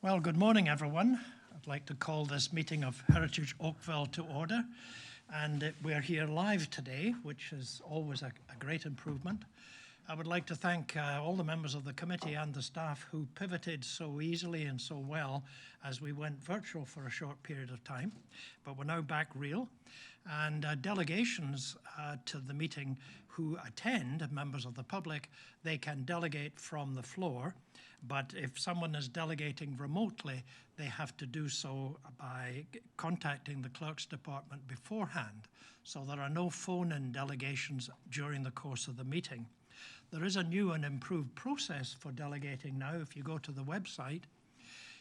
Well, good morning, everyone. I'd like to call this meeting of Heritage Oakville to order. And we're here live today, which is always a great improvement. I would like to thank all the members of the committee and the staff who pivoted so easily and so well as we went virtual for a short period of time. But we're now back real. And delegations to the meeting who attend, members of the public, they can delegate from the floor. But if someone is delegating remotely, they have to do so by contacting the clerk's department beforehand. So there are no phone-in delegations during the course of the meeting. There is a new and improved process for delegating now. If you go to the website,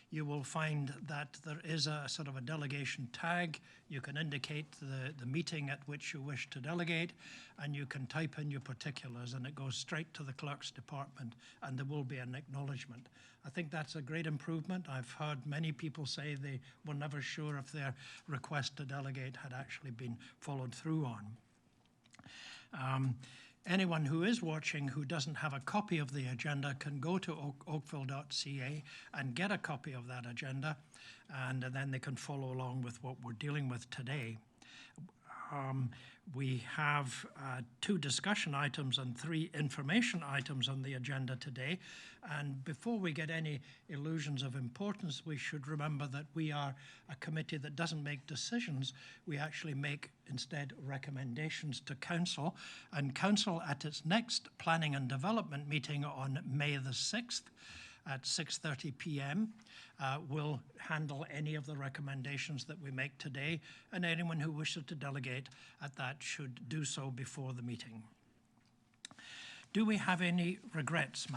you will find that there is a sort of a delegation tag. You can indicate the meeting at which you wish to delegate, and you can type in your particulars, and it goes straight to the clerk's department, and there will be an acknowledgement. I think that's a great improvement. I've heard many people say they were never sure if their request to delegate had actually been followed through on. Anyone who is watching who doesn't have a copy of the agenda can go to oakville.ca and get a copy of that agenda, and then they can follow along with what we're dealing with today. We have 2 discussion items and 3 information items on the agenda today. And before we get any illusions of importance, we should remember that we are a committee that doesn't make decisions. We actually make instead recommendations to Council. And Council at its next Planning and Development meeting on May the 6th at 6:30 p.m. Will handle any of the recommendations that we make today, and anyone who wishes to delegate at that should do so before the meeting. Do we have any regrets,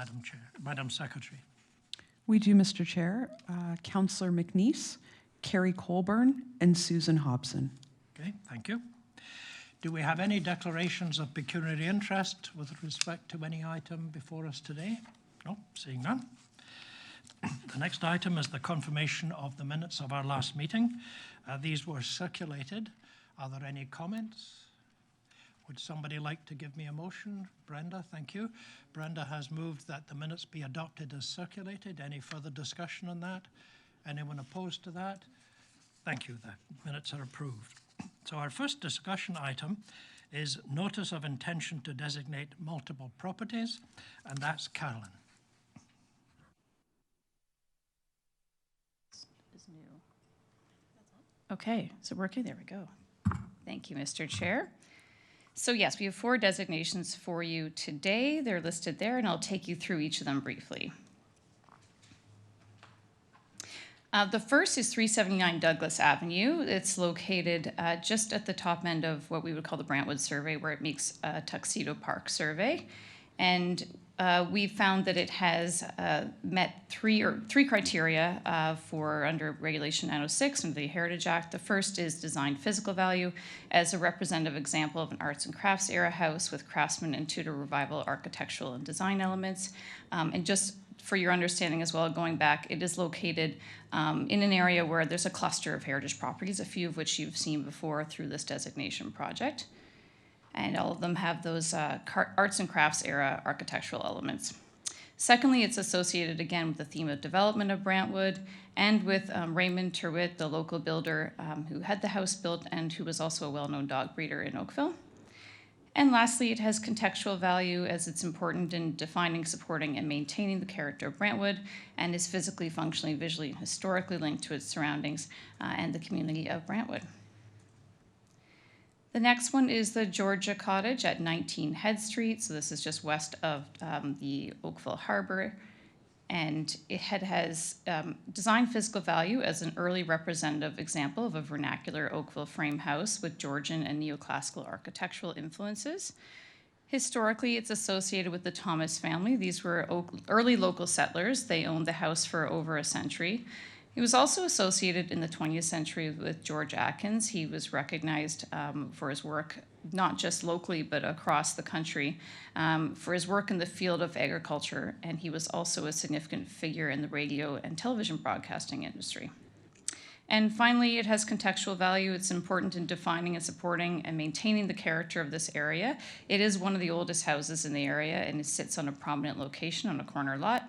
Madam Secretary? We do, Mr. Chair. Councillor McNeice, Carrie Colburn, and Susan Hobson. Okay, thank you. Do we have any declarations of pecuniary interest with respect to any item before us today? No, seeing none. The next item is the confirmation of the minutes of our last meeting. These were circulated. Are there any comments? Would somebody like to give me a motion? Brenda, thank you. Brenda has moved that the minutes be adopted as circulated. Any further discussion on that? Anyone opposed to that? Thank you. The minutes are approved. So our first discussion item is notice of intention to designate multiple properties, and that's Carolyn. Okay, is it working? There we go. Thank you, Mr. Chair. So yes, we have 4 designations for you today. They're listed there, and I'll take you through each of them briefly. The first is 379 Douglas Avenue. It's located just at the top end of what we would call the Brantwood survey, where it meets Tuxedo Park survey. And we found that it has met three criteria for under Regulation 906 under the Heritage Act. The first is design physical value as a representative example of an arts and crafts era house with craftsman and Tudor revival architectural and design elements. And just for your understanding as well, going back, it is located in an area where there's a cluster of heritage properties, a few of which you've seen before through this designation project. And all of them have those arts and crafts era architectural elements. Secondly, it's associated again with the theme of development of Brantwood and with Raymond Terwitt, the local builder who had the house built and who was also a well-known dog breeder in Oakville. And lastly, it has contextual value as it's important in defining, supporting, and maintaining the character of Brantwood and is physically, functionally, visually, and historically linked to its surroundings and the community of Brantwood. The next one is the Georgia Cottage at 19 Head Street. So this is just west of the Oakville Harbor. And it has design physical value as an early representative example of a vernacular Oakville frame house with Georgian and neoclassical architectural influences. Historically, it's associated with the Thomas family. These were early local settlers. They owned the house for over a century. He was also associated in the 20th century with George Atkins. He was recognized for his work, not just locally, but across the country, for his work in the field of agriculture, and he was also a significant figure in the radio and television broadcasting industry. And finally, it has contextual value. It's important in defining and supporting and maintaining the character of this area. It is one of the oldest houses in the area, and it sits on a prominent location on a corner lot.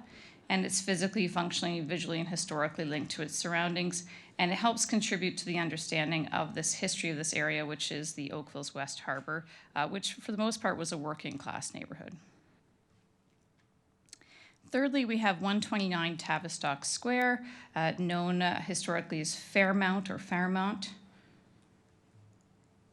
and it's physically, functionally, visually, and historically linked to its surroundings, and it helps contribute to the understanding of this history of this area, which is the Oakville's West Harbor, which for the most part was a working class neighborhood. Thirdly, we have 129 Tavistock Square, known historically as Fairmount or Fairmont.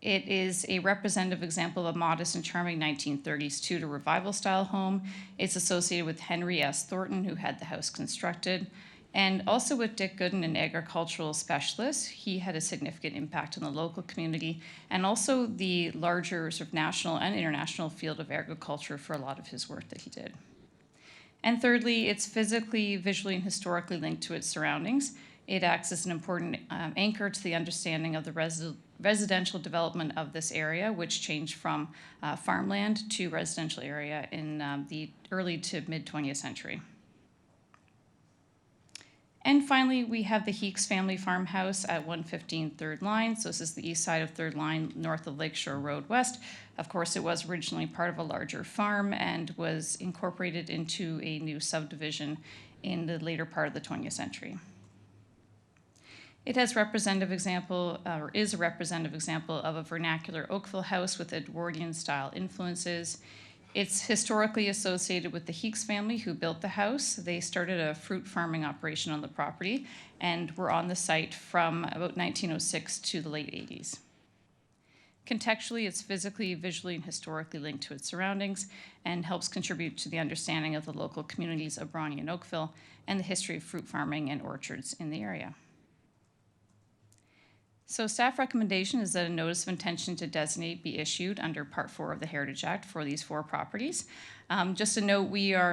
It is a representative example of a modest and charming 1930s Tudor revival style home. It's associated with Henry S. Thornton, who had the house constructed, and also with Dick Gooden, an agricultural specialist. He had a significant impact on the local community and also the larger sort of national and international field of agriculture for a lot of his work that he did. And thirdly, it's physically, visually, and historically linked to its surroundings. It acts as an important anchor to the understanding of the residential development of this area, which changed from farmland to residential area in the early to mid 20th century. And finally, we have the Heeks family farmhouse at 115 Third Line. So this is the east side of Third Line, north of Lakeshore Road West. Of course, it was originally part of a larger farm and was incorporated into a new subdivision in the later part of the 20th century. It has representative example, or is a representative example of a vernacular Oakville house with Edwardian style influences. It's historically associated with the Heeks family who built the house. They started a fruit farming operation on the property and were on the site from about 1906 to the late 80s. Contextually, it's physically, visually, and historically linked to its surroundings and helps contribute to the understanding of the local communities of Bronte and Oakville and the history of fruit farming and orchards in the area. So staff recommendation is that a notice of intention to designate be issued under Part 4 of the Heritage Act for these 4 properties. Just a note,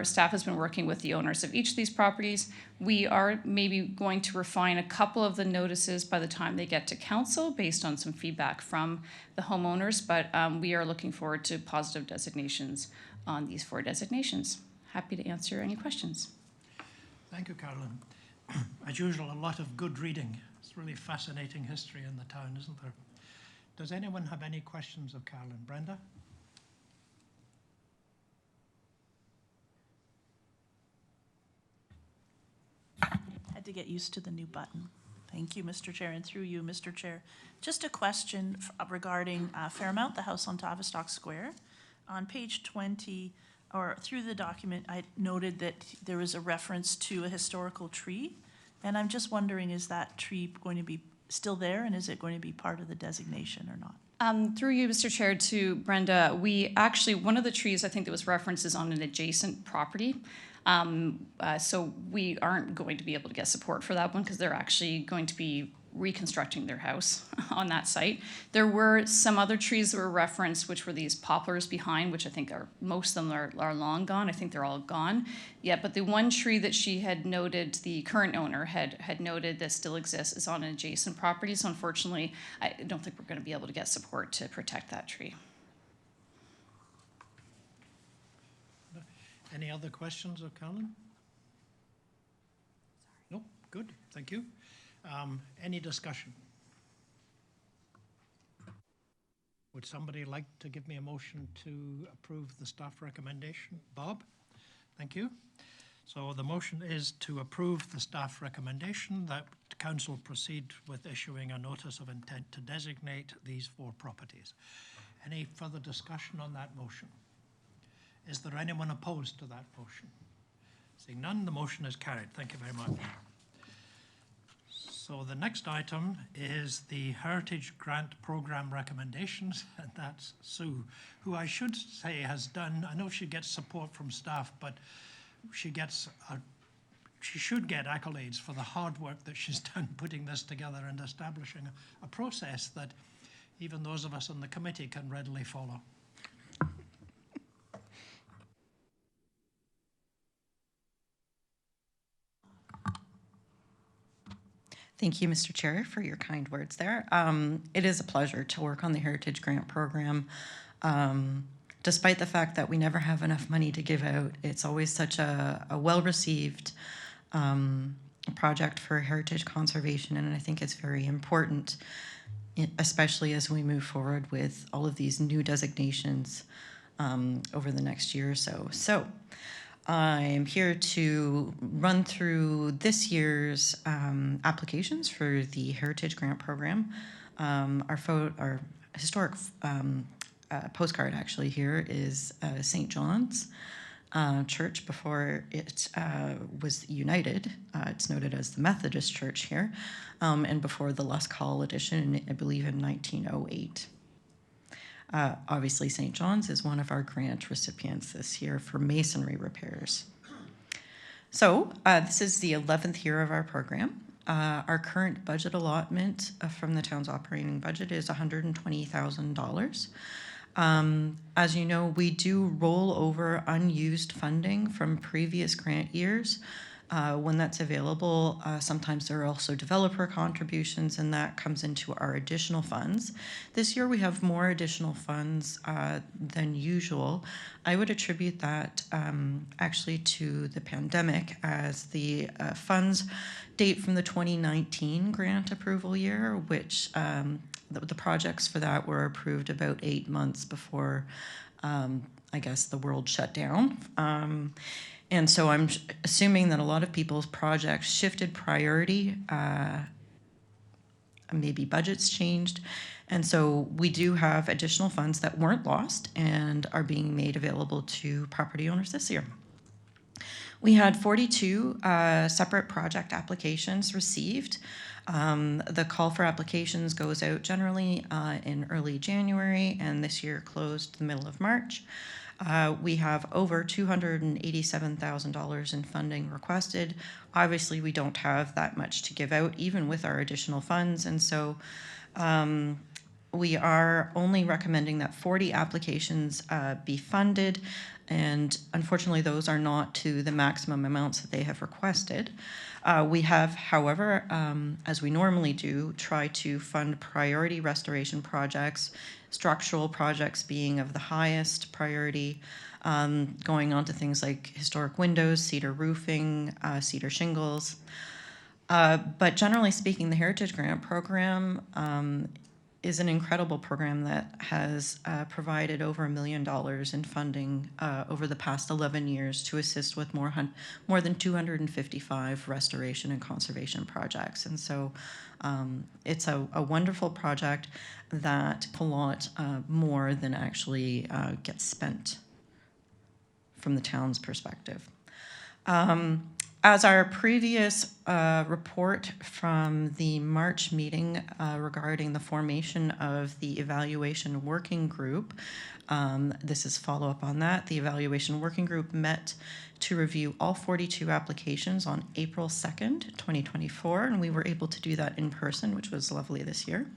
staff has been working with the owners of each of these properties. We are maybe going to refine a couple of the notices by the time they get to council based on some feedback from the homeowners, but we are looking forward to positive designations on these 4 designations. Happy to answer any questions. Thank you, Carolyn. As usual, a lot of good reading. It's really fascinating history in the town, isn't there? Does anyone have any questions of Carolyn? Brenda? Had to get used to the new button. Thank you, Mr. Chair, and through you, Mr. Chair. Just a question regarding Fairmount, the house on Tavistock Square. On page 20, or through the document, I noted that there was a reference to a historical tree. And I'm just wondering, is that tree going to be still there, and is it going to be part of the designation or not? Through you, Mr. Chair, to Brenda, we actually, one of the trees I think that was referenced is on an adjacent property. So we aren't going to be able to get support for that one because they're actually going to be reconstructing their house on that site. There were some other trees that were referenced, which were these poplars behind, which I think most of them are long gone. I think they're all gone. Yeah, but the one tree that she had noted, the current owner had noted that still exists, is on an adjacent property. So unfortunately, I don't think we're going to be able to get support to protect that tree. Any other questions of Carolyn? No? Good, thank you. Any discussion? Would somebody like to give me a motion to approve the staff recommendation? Bob? Thank you. So the motion is to approve the staff recommendation that council proceed with issuing a notice of intent to designate these 4 properties. Any further discussion on that motion? Is there anyone opposed to that motion? Seeing none, the motion is carried. Thank you very much. So the next item is the Heritage Grant Program recommendations, and that's Sue, who I should say has done, I know she gets support from staff, but she should get accolades for the hard work that she's done putting this together and establishing a process that even those of us on the committee can readily follow. Thank you, Mr. Chair, for your kind words there. It is a pleasure to work on the Heritage Grant Program. Despite the fact that we never have enough money to give out, it's always such a well-received project for heritage conservation, and I think it's very important, especially as we move forward with all of these new designations over the next year or so. So, I'm here to run through this year's applications for the Heritage Grant Program. Our historic postcard actually here is St. John's Church before it was united. It's noted as the Methodist Church here, and before the Lusk Hall addition, I believe in 1908. Obviously, St. John's is one of our grant recipients this year for masonry repairs. So this is the 11th year of our program. Our current budget allotment from the town's operating budget is $120,000. As you know, we do roll over unused funding from previous grant years. When that's available, sometimes there are also developer contributions, and that comes into our additional funds. This year we have more additional funds than usual. I would attribute that actually to the pandemic, as the funds date from the 2019 grant approval year, which the projects for that were approved about 8 months before, I guess, the world shut down. And so I'm assuming that a lot of people's projects shifted priority, maybe budgets changed. And so we do have additional funds that weren't lost and are being made available to property owners this year. We had 42 separate project applications received. The call for applications goes out generally in early January, and this year closed the middle of March. We have over $287,000 in funding requested. Obviously, we don't have that much to give out, even with our additional funds, and so we are only recommending that 40 applications be funded, and unfortunately, those are not to the maximum amounts that they have requested. We have, however, as we normally do, try to fund priority restoration projects, structural projects being of the highest priority, going on to things like historic windows, cedar roofing, cedar shingles. But generally speaking, the Heritage Grant Program is an incredible program that has provided over $1 million in funding over the past 11 years to assist with more than 255 restoration and conservation projects. And so it's a wonderful project that a lot more than actually gets spent from the town's perspective. As our previous report from the March meeting regarding the formation of the evaluation working group, this is follow-up on that. The evaluation working group met to review all 42 applications on April 2nd, 2024, and we were able to do that in person, which was lovely this year.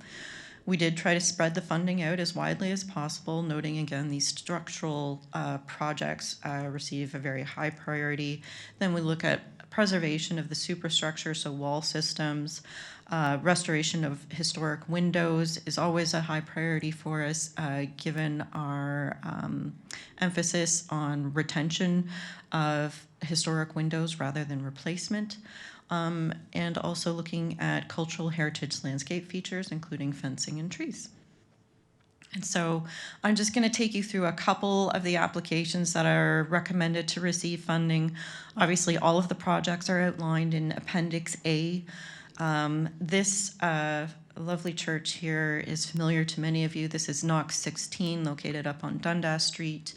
We did try to spread the funding out as widely as possible, noting again these structural projects receive a very high priority. Then we look at preservation of the superstructure, so wall systems. Restoration of historic windows is always a high priority for us, given our emphasis on retention of historic windows rather than replacement. And also looking at cultural heritage landscape features, including fencing and trees. And so I'm just going to take you through a couple of the applications that are recommended to receive funding. Obviously, all of the projects are outlined in Appendix A. This lovely church here is familiar to many of you. This is Knox 16, located up on Dundas Street.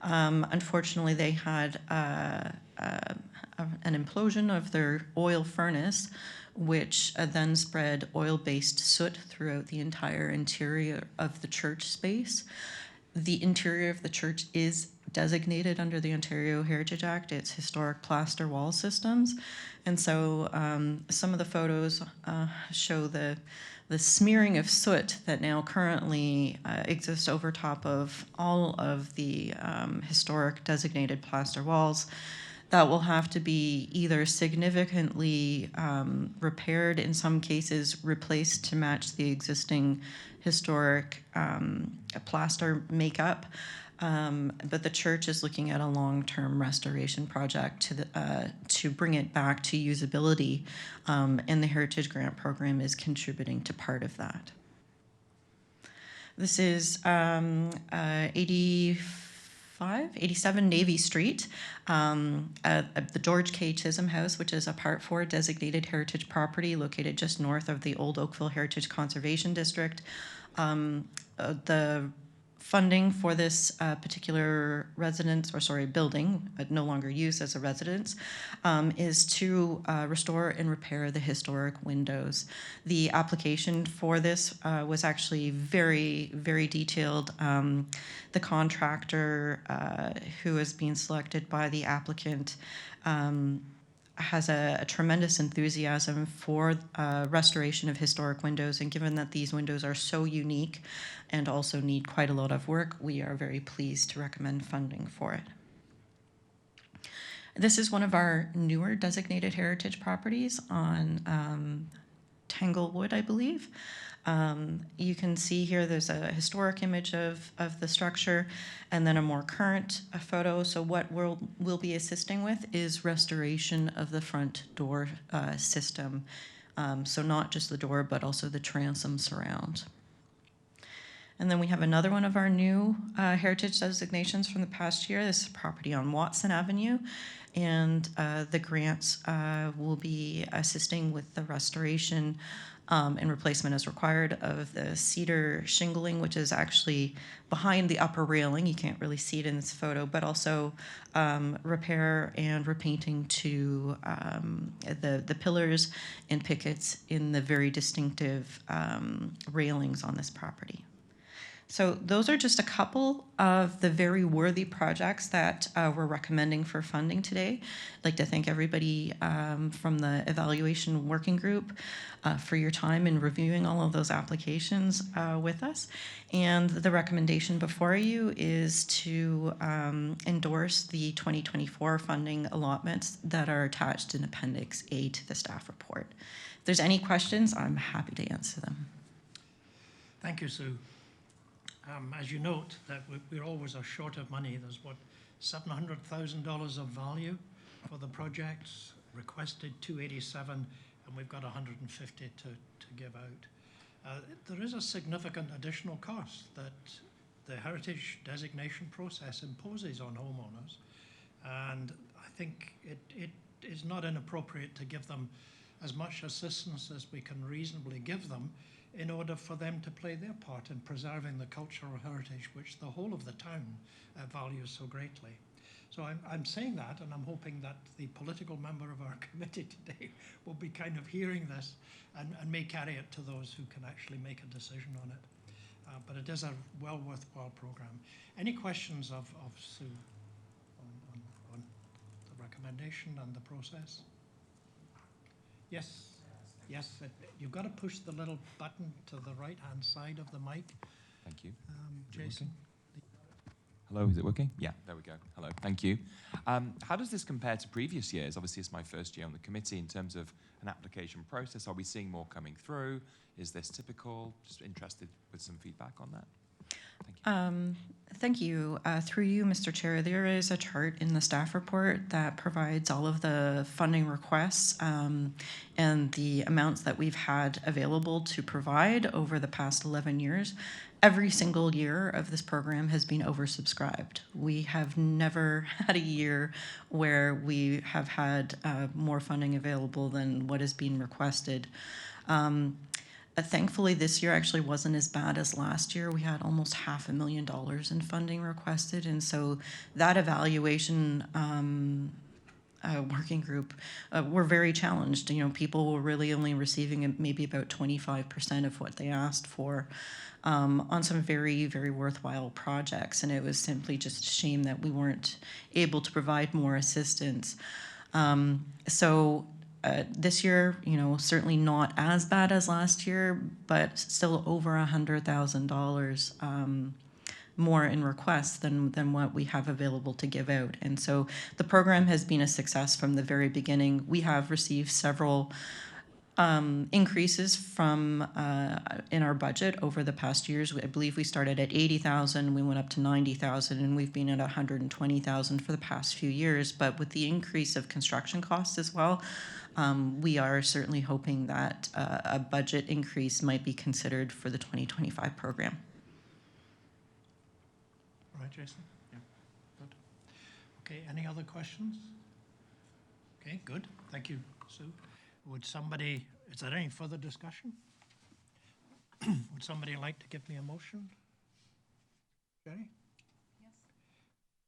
Unfortunately, they had an implosion of their oil furnace, which then spread oil-based soot throughout the entire interior of the church space. The interior of the church is designated under the Ontario Heritage Act. It's historic plaster wall systems. And so some of the photos show the smearing of soot that now currently exists over top of all of the historic designated plaster walls. That will have to be either significantly repaired, in some cases replaced to match the existing historic plaster makeup. But the church is looking at a long-term restoration project to bring it back to usability, and the Heritage Grant Program is contributing to part of that. This is 85 87 Navy Street, at the George K. Chisholm House, which is a Part 4 designated heritage property located just north of the Old Oakville Heritage Conservation District. The funding for this particular building, no longer used as a residence, is to restore and repair the historic windows. The application for this was actually very, very detailed. The contractor who is being selected by the applicant has a tremendous enthusiasm for restoration of historic windows, and given that these windows are so unique and also need quite a lot of work, we are very pleased to recommend funding for it. This is one of our newer designated heritage properties on Tanglewood, I believe. You can see here there's a historic image of the structure and then a more current photo. So what we'll be assisting with is restoration of the front door system. So not just the door, but also the transom surround. And then we have another one of our new heritage designations from the past year. This is a property on Watson Avenue. And the grants will be assisting with the restoration and replacement as required of the cedar shingling, which is actually behind the upper railing. You can't really see it in this photo, but also repair and repainting to the pillars and pickets in the very distinctive railings on this property. So those are just a couple of the very worthy projects that we're recommending for funding today. I'd like to thank everybody from the evaluation working group for your time in reviewing all of those applications with us. And the recommendation before you is to endorse the 2024 funding allotments that are attached in Appendix A to the staff report. If there's any questions, I'm happy to answer them. Thank you, Sue. As you note, that we're always short of money. There's what, $700,000 of value for the projects, requested 287, and we've got 150 to give out. There is a significant additional cost that the heritage designation process imposes on homeowners, and I think it is not inappropriate to give them as much assistance as we can reasonably give them in order for them to play their part in preserving the cultural heritage which the whole of the town values so greatly. So I'm saying that, and I'm hoping that the political member of our committee today will be kind of hearing this and may carry it to those who can actually make a decision on it. But it is a well worthwhile program. Any questions of Sue on the recommendation and the process? Yes. Yes, you've got to push the little button to the right-hand side of the mic. Thank you. Jason. Hello, is it working? Yeah, there we go. Hello, thank you. How does this compare to previous years? Obviously, it's my first year on the committee in terms of an application process. Are we seeing more coming through? Is this typical? Just interested with some feedback on that. Thank you. Thank you. Through you, Mr. Chair, there is a chart in the staff report that provides all of the funding requests and the amounts that we've had available to provide over the past 11 years. Every single year of this program has been oversubscribed. We have never had a year where we have had more funding available than what is being requested. Thankfully, this year actually wasn't as bad as last year. We had almost $500,000 in funding requested, and so that evaluation working group were very challenged. You know, people were really only receiving maybe about 25% of what they asked for on some very, very worthwhile projects, and it was simply just a shame that we weren't able to provide more assistance. This year, you know, certainly not as bad as last year, but still over $100,000 more in requests than what we have available to give out. And so the program has been a success from the very beginning. We have received several increases from in our budget over the past years. I believe we started at $80,000, we went up to $90,000, and we've been at $120,000 for the past few years. But with the increase of construction costs as well, we are certainly hoping that a budget increase might be considered for the 2025 program. All right, Jason. Yeah. Okay, any other questions? Okay, good. Thank you, Sue. Would somebody, is there any further discussion? Would somebody like to give me a motion? Jerry? Yes.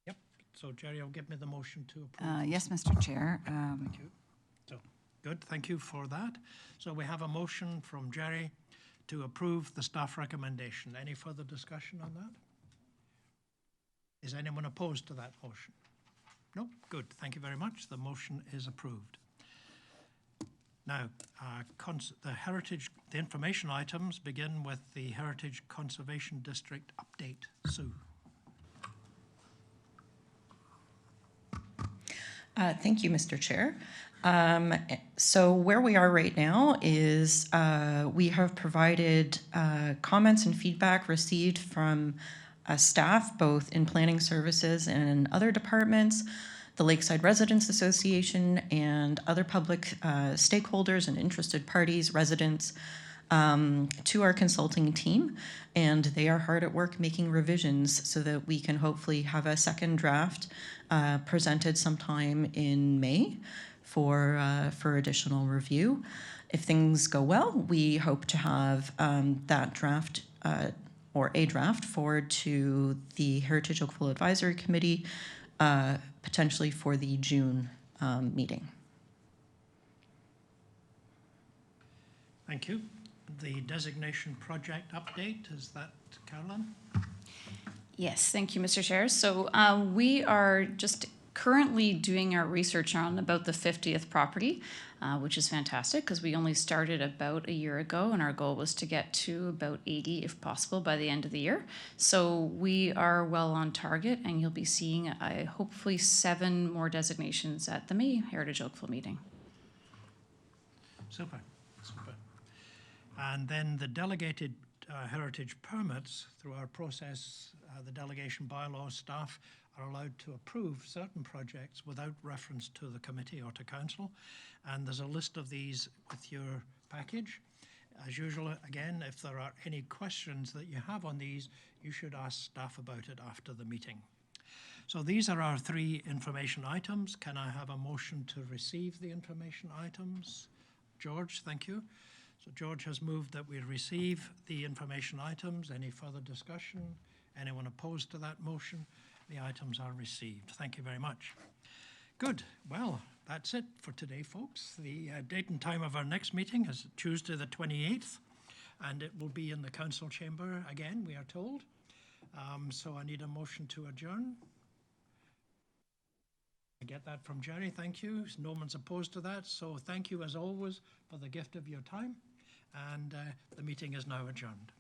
Yep, so Jerry will give me the motion to approve. Yes, Mr. Chair. Thank you. So, good, thank you for that. So we have a motion from Jerry to approve the staff recommendation. Any further discussion on that? Is anyone opposed to that motion? No? Good, thank you very much. The motion is approved. Now, the information items begin with the Heritage Conservation District update. Sue. Thank you, Mr. Chair. So where we are right now is we have provided comments and feedback received from staff, both in planning services and in other departments, the Lakeside Residents Association, and other public stakeholders and interested parties, residents, to our consulting team. And they are hard at work making revisions so that we can hopefully have a second draft presented sometime in May for additional review. If things go well, we hope to have that draft or a draft forward to the Heritage Oakville Advisory Committee, potentially for the June meeting. Thank you. The designation project update, is that Carolyn? Yes, thank you, Mr. Chair. So we are just currently doing our research on about the 50th property, which is fantastic because we only started about a year ago and our goal was to get to about 80 if possible by the end of the year. So we are well on target and you'll be seeing hopefully 7 more designations at the May Heritage Oakville meeting. Super, super. And then the delegated heritage permits through our process, the delegation bylaws staff are allowed to approve certain projects without reference to the committee or to council. And there's a list of these with your package. As usual, again, if there are any questions that you have on these, you should ask staff about it after the meeting. So these are our 3 information items. Can I have a motion to receive the information items? George, thank you. So George has moved that we receive the information items. Any further discussion? Anyone opposed to that motion? The items are received. Thank you very much. Good. Well, that's it for today, folks. The date and time of our next meeting is Tuesday the 28th, and it will be in the council chamber again, we are told. So I need a motion to adjourn. I get that from Jerry. Thank you. No one's opposed to that. So thank you, as always, for the gift of your time. And the meeting is now adjourned.